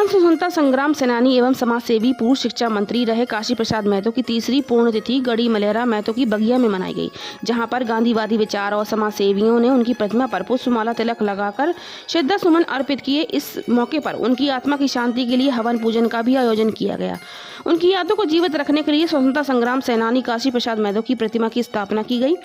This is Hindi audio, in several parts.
एवं स्वतंत्रता संग्राम सेनानी एवं समाजसेवी पूर्व शिक्षा मंत्री रहे काशी प्रसाद महतो की तीसरी पुण्यतिथि गढ़ी मलहरा महतो की बगिया में मनाई गई, जहां पर गांधीवादी विचार और समाजसेवियों ने उनकी प्रतिमा पर पुष्पमाला तिलक लगाकर श्रद्धा सुमन अर्पित किए। इस मौके पर उनकी आत्मा की शांति के लिए हवन पूजन का भी आयोजन किया गया। उनकी यादों को जीवित रखने के लिए स्वतंत्रता संग्राम सेनानी काशी प्रसाद महतो की प्रतिमा की स्थापना की गई।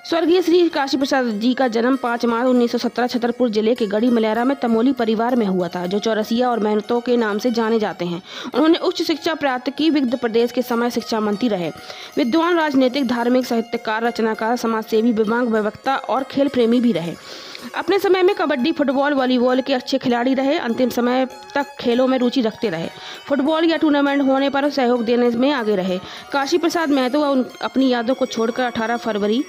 स्वर्गीय श्री काशी प्रसाद जी का जन्म 5 मार्च 1917 छतरपुर जिले के गढ़ी मलहरा में तमोली परिवार में हुआ था, जो चौरसिया और महतो के नाम से जाने जाते हैं। उन्होंने उच्च शिक्षा प्राप्त की। विविध प्रदेश के समय शिक्षा मंत्री रहे। विद्वान, राजनीतिक, धार्मिक, साहित्यकार, रचनाकार, समाजसेवी, दिव्यांग, वक्ता और खेल प्रेमी भी रहे। अपने समय में कबड्डी, फुटबॉल, वॉलीबॉल के अच्छे खिलाड़ी रहे। अंतिम समय तक खेलों में रुचि रखते रहे। फुटबॉल या टूर्नामेंट होने पर सहयोग देने में आगे रहे। काशी प्रसाद महतो अपनी यादों को छोड़कर 18 फरवरी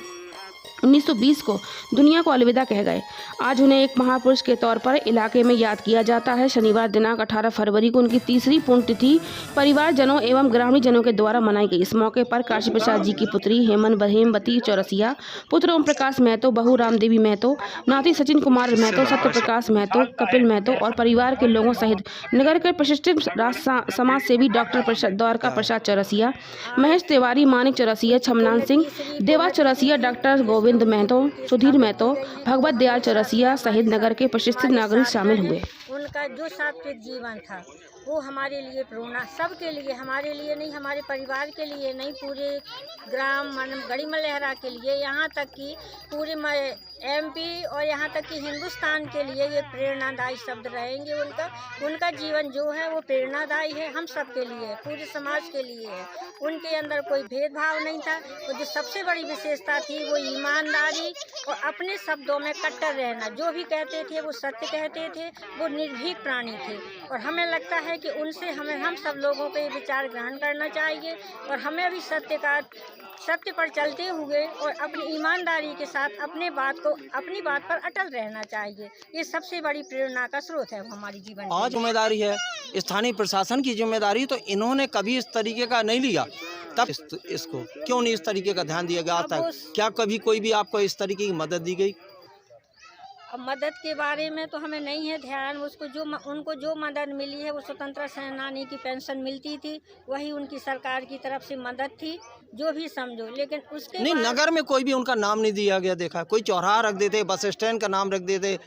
1920 को दुनिया को अलविदा कह गए। आज उन्हें एक महापुरुष के तौर पर इलाके में याद किया जाता है। शनिवार दिनांक 18 फरवरी को उनकी तीसरी पुण्यतिथि परिवारजनों एवं ग्रामीणजनों के द्वारा मनाई गई। इस मौके पर काशी प्रसाद जी की पुत्री हेमवती चौरसिया, पुत्र ओम प्रकाश महतो, बहू रामदेवी महतो, नाती सचिन कुमार महतो, सत्य प्रकाश महतो, कपिल महतो और परिवार के लोगों सहित नगर के प्रतिष्ठित समाजसेवी डॉक्टर द्वारका प्रसाद चौरसिया, महेश तिवारी, मानिक चौरसिया, छमनान सिंह, देवा चौरसिया, डॉक्टर गोविंद महतो, सुधीर महतो, भगवत दयाल चौरसिया सहित नगर के प्रतिष्ठित नागरिक शामिल हुए। उनका जो सात्विक जीवन था वो हमारे लिए प्रेरणा, सबके लिए, हमारे लिए नहीं, हमारे परिवार के लिए नहीं, पूरे ग्राम गढ़ी मलहरा के लिए, यहाँ तक कि पूरे एमपी और यहाँ तक कि हिंदुस्तान के लिए ये प्रेरणादायी शब्द रहेंगे। उनका जीवन जो है वो प्रेरणादायी है, हम सब के लिए, पूरे समाज के लिए है। उनके अंदर कोई भेदभाव नहीं था। और जो सबसे बड़ी विशेषता थी वो ईमानदारी और अपने शब्दों में कट्टर रहना। जो भी कहते थे वो सत्य कहते थे, वो निर्भीक प्राणी थे। और हमें लगता है कि उनसे हम सब लोगों को ये विचार ग्रहण करना चाहिए और हमें भी सत्य पर चलते हुए और अपनी ईमानदारी के साथ अपनी बात पर अटल रहना चाहिए। ये सबसे बड़ी प्रेरणा का स्रोत है हमारी जीवन आज जिम्मेदारी है स्थानीय प्रशासन की जिम्मेदारी, तो इन्होंने कभी इस तरीके का नहीं लिया। तब इसको क्यों नहीं इस तरीके का ध्यान दिया गया आज तक? क्या कभी कोई भी आपको इस तरीके की मदद दी गई? अब मदद के बारे में तो हमें नहीं है ध्यान। उनको जो मदद मिली है वो स्वतंत्रता सेनानी की पेंशन मिलती थी, वही उनकी सरकार की तरफ से मदद थी, जो भी समझो। लेकिन उसके नहीं, नगर में कोई भी उनका नाम नहीं दिया गया। देखा कोई चौराहा रख देते, बस स्टैंड का नाम रख देते,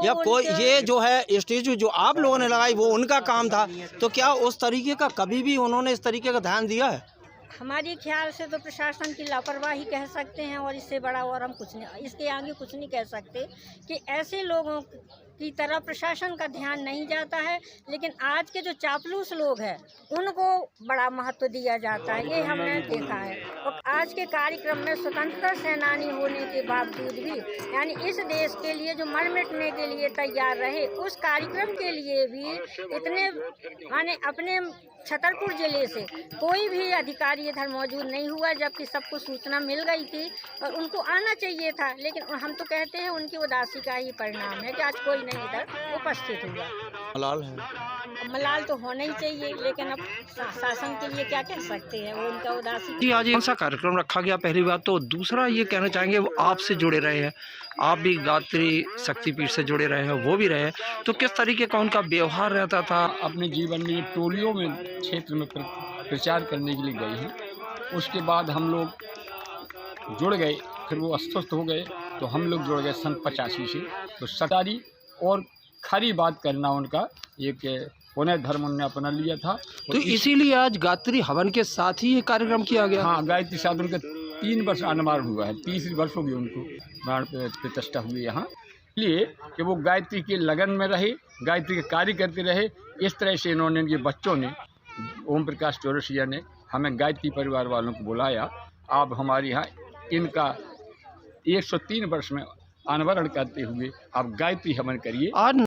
या कोई ये जो है स्टेचू जो आप लोगों ने लगाई वो उनका काम था। तो क्या उस तरीके का कभी भी उन्होंने इस तरीके का ध्यान दिया है? हमारे ख्याल से तो प्रशासन की लापरवाही कह सकते हैं, और इससे बड़ा और हम कुछ नहीं, इसके आगे कुछ नहीं कह सकते कि ऐसे लोगों की तरफ प्रशासन का ध्यान नहीं जाता है। लेकिन आज के जो चापलूस लोग हैं उनको बड़ा महत्व दिया जाता है, ये हमने देखा है। और आज के कार्यक्रम में स्वतंत्रता सेनानी होने के बावजूद भी, यानी इस देश के लिए जो मर मिटने के लिए तैयार रहे, उस कार्यक्रम के लिए भी इतने माने अपने छतरपुर जिले से कोई भी अधिकारी इधर मौजूद नहीं हुआ, जबकि सबको सूचना मिल गई थी और उनको आना चाहिए था। लेकिन हम तो कहते हैं उनकी उदासी का ही परिणाम है कि आज कोई नहीं इधर उपस्थित हुआ। मलाल है, मलाल तो होना ही चाहिए, लेकिन अब शासन के लिए क्या कह सकते हैं, वो उनका उदासी। जी, आज कौन सा कार्यक्रम रखा गया, पहली बात तो। दूसरा ये कहना चाहेंगे वो आपसे जुड़े रहे हैं, आप भी गायत्री शक्तिपीठ से जुड़े रहे हैं, वो भी रहे, तो किस तरीके का उनका व्यवहार रहता था? अपने जीवन में टोलियों में क्षेत्र में प्रचार करने के लिए गए हैं। उसके बाद हम लोग जुड़ गए, फिर वो अस्वस्थ हो गए तो हम लोग जुड़ गए सन 85 से। तो सटारी और खरी बात करना उनका एक पुण्य धर्म उन्होंने अपना लिया था। तो इसीलिए आज गायत्री हवन के साथ ही ये कार्यक्रम किया गया। हाँ, गायत्री साधन उनका 3 वर्ष अनुमान हुआ है, 30 वर्ष हो गए उनको प्राण प्रतिष्ठा हुई यहाँ। इसलिए कि वो गायत्री के लगन में रहे, गायत्री के कार्य करते रहे। इस तरह से इन्होंने, ये बच्चों ने, ओम प्रकाश चौरसिया ने हमें गायत्री परिवार वालों को बुलाया। आप हमारे यहाँ इनका 103 वर्ष में अनावरण करते हुए आप गायत्री हवन करिए। आज